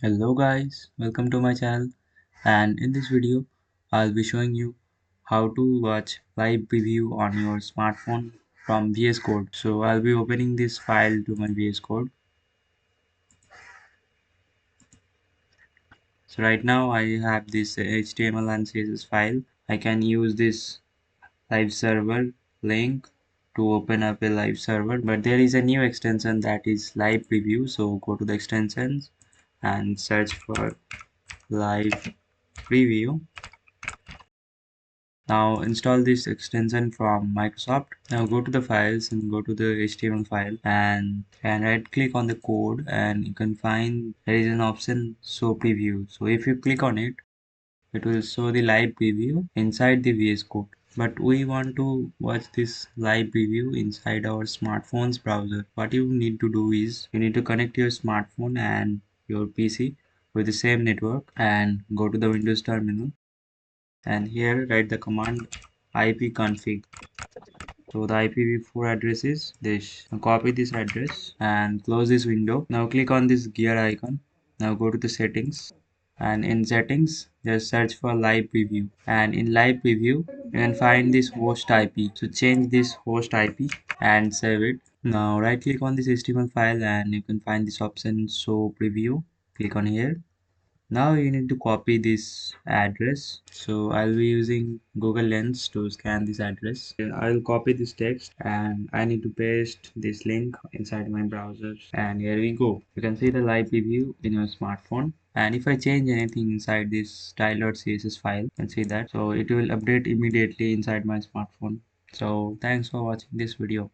Hello guys, welcome to my channel, and in this video I'll be showing you how to watch live preview on your smartphone from VS Code. So I'll be opening this file to my VS Code. So right now I have this HTML and CSS file. I can use this live server link to open up a live server, but there is a new extension that is live preview. So go to the extensions and search for live preview. Now install this extension from Microsoft. Now go to the files and go to the HTML file and right click on the code, and you can find there is an option show preview. So if you click on it, it will show the live preview inside the VS Code. But we want to watch this live preview inside our smartphone's browser. What you need to do is you need to connect your smartphone and your PC with the same network and go to the Windows terminal, and here write the command ipconfig. So the IPv4 address is this. Now copy this address and close this window. Now click on this gear icon. Now go to the settings, and in settings just search for live preview, and in live preview you can find this host IP. So change this host IP and save it. Now right click on this HTML file and you can find this option show preview. Click on here. Now you need to copy this address. So I'll be using Google Lens to scan this address. I'll copy this text and I need to paste this link inside my browser. And here we go. You can see the live preview in your smartphone. And if I change anything inside this style.css file, you can see that. So it will update immediately inside my smartphone. So thanks for watching this video.